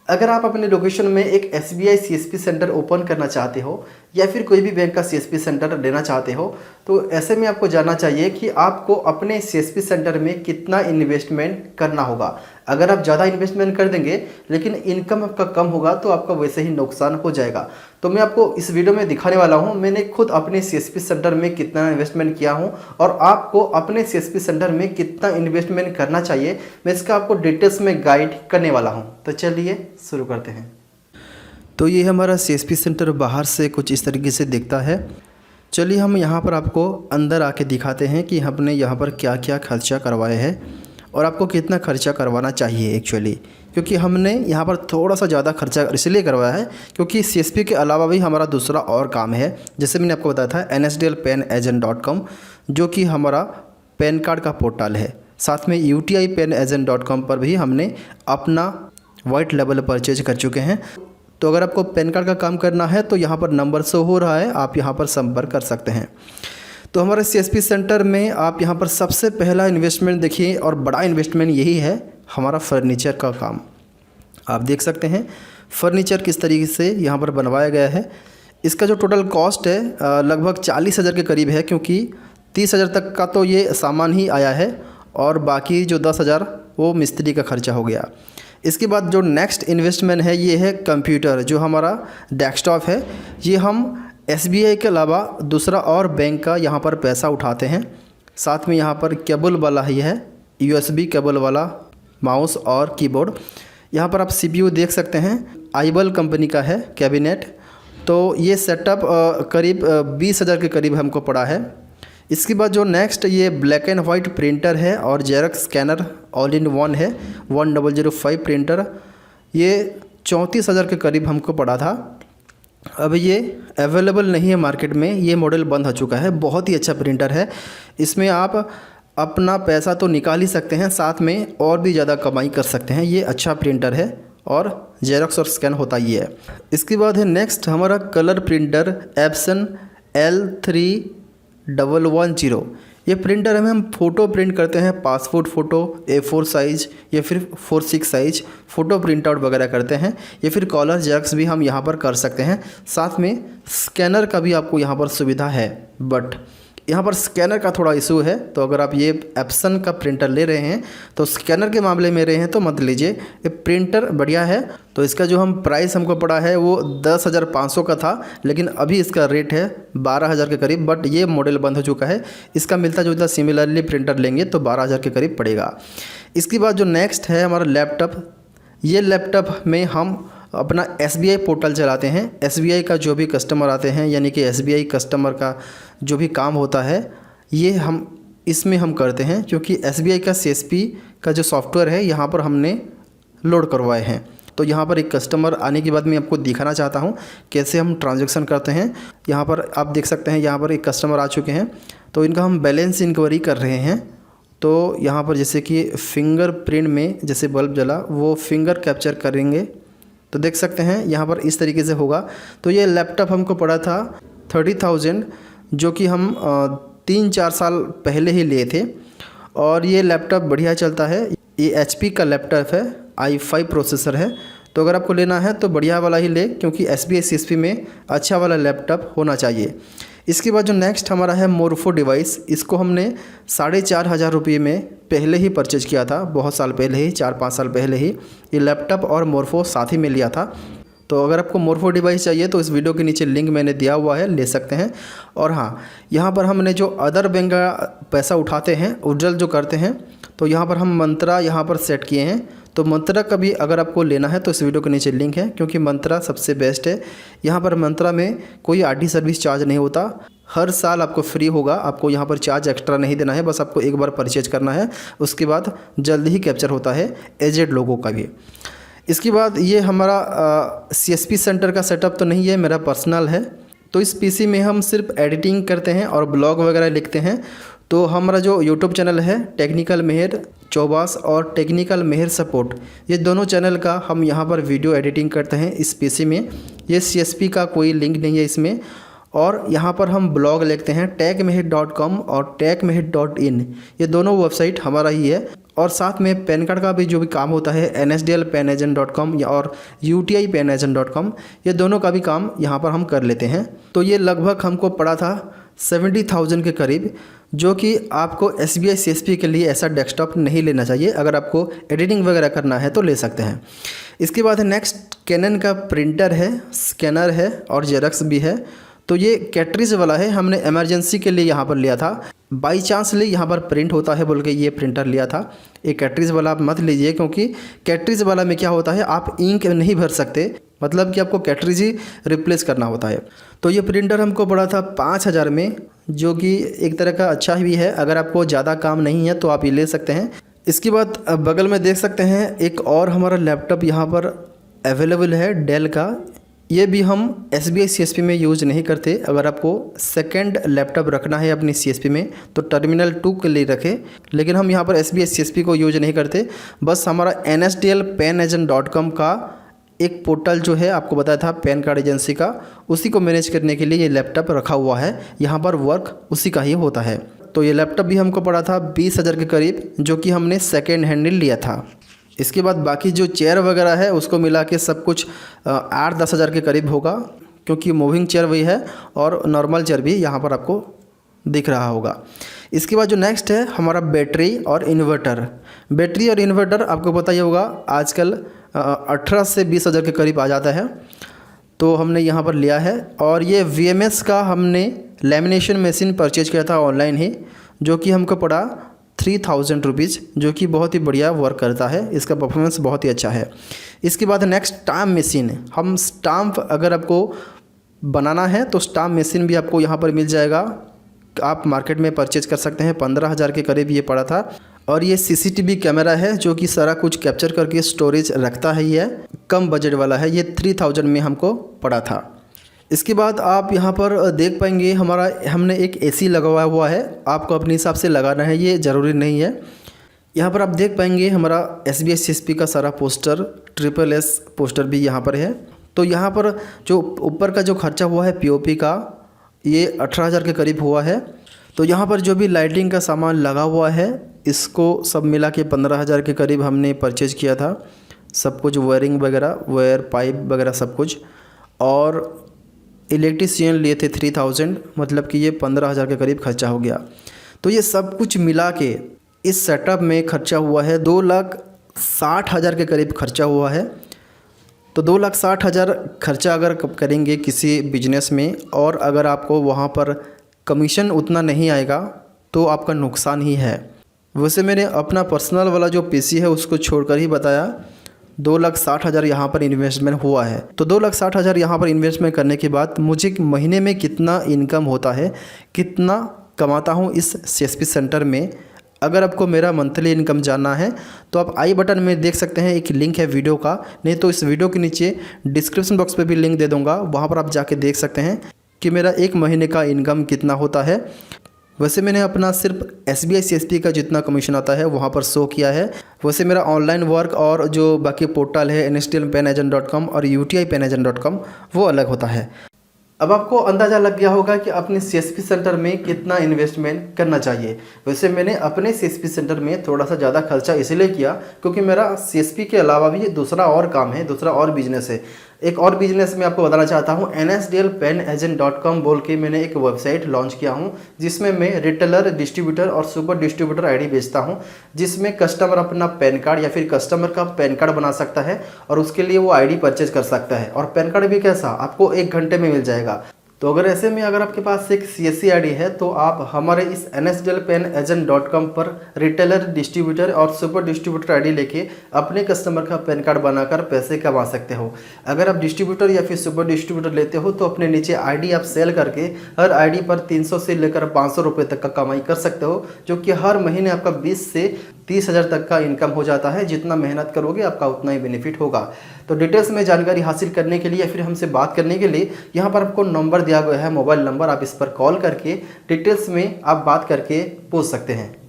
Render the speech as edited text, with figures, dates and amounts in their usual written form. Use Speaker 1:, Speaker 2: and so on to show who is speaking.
Speaker 1: अगर आप अपने लोकेशन में एक SBI CSP सेंटर ओपन करना चाहते हो या फिर कोई भी बैंक का CSP सेंटर लेना चाहते हो, तो ऐसे में आपको जानना चाहिए कि आपको अपने CSP सेंटर में कितना इन्वेस्टमेंट करना होगा। अगर आप ज़्यादा इन्वेस्टमेंट कर देंगे लेकिन इनकम आपका कम होगा तो आपका वैसे ही नुकसान हो जाएगा। तो मैं आपको इस वीडियो में दिखाने वाला हूँ मैंने खुद अपने CSP सेंटर में कितना इन्वेस्टमेंट किया हूँ और आपको अपने CSP सेंटर में कितना इन्वेस्टमेंट करना चाहिए, मैं इसका आपको डिटेल्स में गाइड करने वाला हूँ। तो चलिए शुरू करते हैं। तो ये हमारा CSP सेंटर बाहर से कुछ इस तरीके से दिखता है। चलिए हम यहाँ पर आपको अंदर आके दिखाते हैं कि हमने यहाँ पर क्या क्या खर्चा करवाए हैं और आपको कितना खर्चा करवाना चाहिए एक्चुअली, क्योंकि हमने यहाँ पर थोड़ा सा ज़्यादा खर्चा इसलिए करवाया है क्योंकि CSP के अलावा भी हमारा दूसरा और काम है। जैसे मैंने आपको बताया था nsdlpenagent.com, जो कि हमारा पैन कार्ड का पोर्टल है। साथ में utipenagent.com पर भी हमने अपना वाइट लेवल परचेज कर चुके हैं। तो अगर आपको पैन कार्ड का काम करना है तो यहाँ पर नंबर शो हो रहा है, आप यहाँ पर संपर्क कर सकते हैं। तो हमारे CSP सेंटर में आप यहाँ पर सबसे पहला इन्वेस्टमेंट देखिए और बड़ा इन्वेस्टमेंट यही है हमारा फर्नीचर का काम। आप देख सकते हैं फर्नीचर किस तरीके से यहाँ पर बनवाया गया है। इसका जो टोटल कॉस्ट है लगभग 40,000 के करीब है, क्योंकि 30,000 तक का तो ये सामान ही आया है और बाकी जो 10,000 वो मिस्त्री का खर्चा हो गया। इसके बाद जो नेक्स्ट इन्वेस्टमेंट है ये है कंप्यूटर, जो हमारा डेस्कटॉप है। ये हम SBI के अलावा दूसरा और बैंक का यहाँ पर पैसा उठाते हैं। साथ में यहाँ पर केबल वाला ही है, USB केबल वाला माउस और कीबोर्ड। यहाँ पर आप CPU देख सकते हैं, आईबल कंपनी का है कैबिनेट। तो ये सेटअप करीब 20,000 के करीब हमको पड़ा है। इसके बाद जो नेक्स्ट ये ब्लैक एंड वाइट प्रिंटर है और xerox scanner all in one है 1005 प्रिंटर। ये 34,000 के करीब हमको पड़ा था। अब ये अवेलेबल नहीं है मार्केट में, ये मॉडल बंद हो चुका है। बहुत ही अच्छा प्रिंटर है, इसमें आप अपना पैसा तो निकाल ही सकते हैं, साथ में और भी ज़्यादा कमाई कर सकते हैं। ये अच्छा प्रिंटर है और जेरॉक्स और स्कैन होता ही है। इसके बाद है नेक्स्ट हमारा कलर प्रिंटर एप्सन L3110। ये प्रिंटर में हम फ़ोटो प्रिंट करते हैं, पासपोर्ट फ़ोटो, A4 साइज़ या फिर 4:6 साइज़ फ़ोटो प्रिंट आउट वगैरह करते हैं, या फिर कलर जेरॉक्स भी हम यहाँ पर कर सकते हैं। साथ में स्कैनर का भी आपको यहाँ पर सुविधा है, बट यहाँ पर स्कैनर का थोड़ा इशू है। तो अगर आप ये एप्सन का प्रिंटर ले रहे हैं तो स्कैनर के मामले में रहे हैं तो मत लीजिए। ये प्रिंटर बढ़िया है। तो इसका जो हम प्राइस हमको पड़ा है वो 10,500 का था, लेकिन अभी इसका रेट है 12,000 के करीब। बट ये मॉडल बंद हो चुका है। इसका मिलता जुलता सिमिलरली प्रिंटर लेंगे तो 12,000 के करीब पड़ेगा। इसके बाद जो नेक्स्ट है हमारा लैपटॉप। ये लैपटॉप में हम अपना SBI पोर्टल चलाते हैं। SBI का जो भी कस्टमर आते हैं, यानी कि SBI कस्टमर का जो भी काम होता है ये हम इसमें हम करते हैं, क्योंकि SBI का CSP का जो सॉफ्टवेयर है यहाँ पर हमने लोड करवाए हैं। तो यहाँ पर एक कस्टमर आने के बाद मैं आपको दिखाना चाहता हूँ कैसे हम ट्रांजैक्शन करते हैं। यहाँ पर आप देख सकते हैं, यहाँ पर एक कस्टमर आ चुके हैं तो इनका हम बैलेंस इंक्वायरी कर रहे हैं। तो यहाँ पर जैसे कि फिंगरप्रिंट में जैसे बल्ब जला वो फिंगर कैप्चर करेंगे तो देख सकते हैं यहाँ पर इस तरीके से होगा। तो ये लैपटॉप हमको पड़ा था 30,000, जो कि हम 3-4 साल पहले ही लिए थे और ये लैपटॉप बढ़िया चलता है। ये HP का लैपटॉप है, i5 प्रोसेसर है। तो अगर आपको लेना है तो बढ़िया वाला ही ले, क्योंकि SBI CSP में अच्छा वाला लैपटॉप होना चाहिए। इसके बाद जो नेक्स्ट हमारा है मोरफो डिवाइस। इसको हमने 4,500 रुपये में पहले ही परचेज किया था, बहुत साल पहले ही, 4-5 साल पहले ही। ये लैपटॉप और मोरफो साथ ही में लिया था। तो अगर आपको मोरफो डिवाइस चाहिए तो इस वीडियो के नीचे लिंक मैंने दिया हुआ है, ले सकते हैं। और हाँ, यहाँ पर हमने जो अदर बैंक का पैसा उठाते हैं, विड्रॉल जो करते हैं, तो यहाँ पर हम मंत्रा यहाँ पर सेट किए हैं। तो मंत्रा का भी अगर आपको लेना है तो इस वीडियो के नीचे लिंक है, क्योंकि मंत्रा सबसे बेस्ट है। यहाँ पर मंत्रा में कोई RD सर्विस चार्ज नहीं होता, हर साल आपको फ्री होगा। आपको यहाँ पर चार्ज एक्स्ट्रा नहीं देना है, बस आपको एक बार परचेज करना है, उसके बाद जल्दी ही कैप्चर होता है एजेड लोगों का भी। इसके बाद ये हमारा CSP सेंटर का सेटअप तो नहीं है, मेरा पर्सनल है। तो इस PC में हम सिर्फ एडिटिंग करते हैं और ब्लॉग वगैरह लिखते हैं। तो हमारा जो YouTube चैनल है टेक्निकल मेहर चौबास और टेक्निकल मेहर सपोर्ट, ये दोनों चैनल का हम यहाँ पर वीडियो एडिटिंग करते हैं इस PC में। ये CSP का कोई लिंक नहीं है इसमें। और यहाँ पर हम ब्लॉग लिखते हैं techmeher.com और techmeher.in, ये दोनों वेबसाइट हमारा ही है। और साथ में पैन कार्ड का भी जो भी काम होता है nsdlpanagent.com या और utipanagent.com, ये दोनों का भी काम यहाँ पर हम कर लेते हैं। तो ये लगभग हमको पड़ा था 70,000 के करीब, जो कि आपको SBI CSP के लिए ऐसा डेस्कटॉप नहीं लेना चाहिए। अगर आपको एडिटिंग वगैरह करना है तो ले सकते हैं। इसके बाद नेक्स्ट कैनन का प्रिंटर है, स्कैनर है और जेरॉक्स भी है। तो ये कैटरीज वाला है, हमने इमरजेंसी के लिए यहाँ पर लिया था। बाई चांसली यहाँ पर प्रिंट होता है बोल के ये प्रिंटर लिया था। ये कैटरीज वाला आप मत लीजिए, क्योंकि कैटरीज वाला में क्या होता है, आप इंक नहीं भर सकते, मतलब कि आपको कैटरीज ही रिप्लेस करना होता है। तो ये प्रिंटर हमको पड़ा था 5,000 में, जो कि एक तरह का अच्छा भी है। अगर आपको ज़्यादा काम नहीं है तो आप ये ले सकते हैं। इसके बाद बगल में देख सकते हैं एक और हमारा लैपटॉप यहाँ पर अवेलेबल है, डेल का। ये भी हम SBI CSP में यूज़ नहीं करते। अगर आपको सेकंड लैपटॉप रखना है अपनी CSP में तो टर्मिनल 2 के लिए रखें, लेकिन हम यहाँ पर SBI CSP को यूज नहीं करते। बस हमारा nsdlpanagent.com का एक पोर्टल जो है, आपको बताया था पैन कार्ड एजेंसी का, उसी को मैनेज करने के लिए ये लैपटॉप रखा हुआ है। यहाँ पर वर्क उसी का ही होता है। तो ये लैपटॉप भी हमको पड़ा था 20,000 के करीब, जो कि हमने सेकेंड हैंड लिया था। इसके बाद बाकी जो चेयर वगैरह है उसको मिला के सब कुछ 8-10 हज़ार के करीब होगा, क्योंकि मूविंग चेयर वही है और नॉर्मल चेयर भी यहाँ पर आपको दिख रहा होगा। इसके बाद जो नेक्स्ट है हमारा बैटरी और इन्वर्टर। बैटरी और इन्वर्टर आपको पता ही होगा आजकल 18 से 20 हज़ार के करीब आ जाता है। तो हमने यहाँ पर लिया है। और ये VMS का हमने लेमिनेशन मशीन परचेज किया था ऑनलाइन ही, जो कि हमको पड़ा 3,000 रुपीज़, जो कि बहुत ही बढ़िया वर्क करता है। इसका परफॉर्मेंस बहुत ही अच्छा है। इसके बाद नेक्स्ट स्टाम्प मशीन। हम स्टाम्प अगर आपको बनाना है तो स्टाम्प मशीन भी आपको यहाँ पर मिल जाएगा। आप मार्केट में परचेज कर सकते हैं। 15,000 के करीब ये पड़ा था। और ये CCTV कैमरा है, जो कि सारा कुछ कैप्चर करके स्टोरेज रखता है। ये कम बजट वाला है। ये 3,000 में हमको पड़ा था। इसके बाद आप यहाँ पर देख पाएंगे हमने एक AC लगाया हुआ है। आपको अपने हिसाब से लगाना है, ये ज़रूरी नहीं है। यहाँ पर आप देख पाएंगे हमारा SBI CSP का सारा पोस्टर, SSS पोस्टर भी यहाँ पर है। तो यहाँ पर जो ऊपर का जो खर्चा हुआ है POP का, ये 18,000 के करीब हुआ है। तो यहाँ पर जो भी लाइटिंग का सामान लगा हुआ है, इसको सब मिला के 15,000 के करीब हमने परचेज किया था। सब कुछ वायरिंग वगैरह, वायर पाइप वगैरह सब कुछ। और इलेक्ट्रीशियन लिए थे 3,000, मतलब कि ये 15,000 के करीब खर्चा हो गया। तो ये सब कुछ मिला के इस सेटअप में खर्चा हुआ है 2,60,000 के करीब खर्चा हुआ है। तो 2,60,000 खर्चा अगर करेंगे किसी बिजनेस में, और अगर आपको वहाँ पर कमीशन उतना नहीं आएगा तो आपका नुकसान ही है। वैसे मैंने अपना पर्सनल वाला जो PC है उसको छोड़कर ही बताया। 2,60,000 यहाँ पर इन्वेस्टमेंट हुआ है। तो 2,60,000 यहाँ पर इन्वेस्टमेंट करने के बाद मुझे महीने में कितना इनकम होता है, कितना कमाता हूँ इस CSP सेंटर में, अगर आपको मेरा मंथली इनकम जानना है तो आप आई बटन में देख सकते हैं, एक लिंक है वीडियो का, नहीं तो इस वीडियो के नीचे डिस्क्रिप्शन बॉक्स पे भी लिंक दे दूँगा। वहाँ पर आप जाके देख सकते हैं कि मेरा एक महीने का इनकम कितना होता है। वैसे मैंने अपना सिर्फ SBI CSP का जितना कमीशन आता है वहाँ पर शो किया है। वैसे मेरा ऑनलाइन वर्क और जो बाकी पोर्टल है nsdlpanagent.com और utipanagent.com वो अलग होता है। अब आपको अंदाज़ा लग गया होगा कि अपने CSP सेंटर में कितना इन्वेस्टमेंट करना चाहिए। वैसे मैंने अपने CSP सेंटर में थोड़ा सा ज़्यादा खर्चा इसलिए किया क्योंकि मेरा CSP के अलावा भी दूसरा और काम है, दूसरा और बिजनेस है। एक और बिजनेस मैं आपको बताना चाहता हूँ, nsdlpanagent.com बोल के मैंने एक वेबसाइट लॉन्च किया हूँ, जिसमें मैं रिटेलर, डिस्ट्रीब्यूटर और सुपर डिस्ट्रीब्यूटर ID बेचता हूँ, जिसमें कस्टमर अपना पैन कार्ड या फिर कस्टमर का पैन कार्ड बना सकता है और उसके लिए वो ID परचेज कर सकता है। और पैन कार्ड भी कैसा, आपको 1 घंटे में मिल जाएगा। तो अगर ऐसे में अगर आपके पास एक CSC ID है तो आप हमारे इस nsdlpanagent.com पर रिटेलर, डिस्ट्रीब्यूटर और सुपर डिस्ट्रीब्यूटर ID लेके अपने कस्टमर का पैन कार्ड बनाकर पैसे कमा सकते हो। अगर आप डिस्ट्रीब्यूटर या फिर सुपर डिस्ट्रीब्यूटर लेते हो तो अपने नीचे ID आप सेल करके हर ID पर 300 से लेकर 500 रुपये तक का कमाई कर सकते हो, जो कि हर महीने आपका 20 से 30,000 तक का इनकम हो जाता है। जितना मेहनत करोगे आपका उतना ही बेनिफिट होगा। तो डिटेल्स में जानकारी हासिल करने के लिए या फिर हमसे बात करने के लिए यहाँ पर आपको नंबर दिया गया है, मोबाइल नंबर, आप इस पर कॉल करके डिटेल्स में आप बात करके पूछ सकते हैं।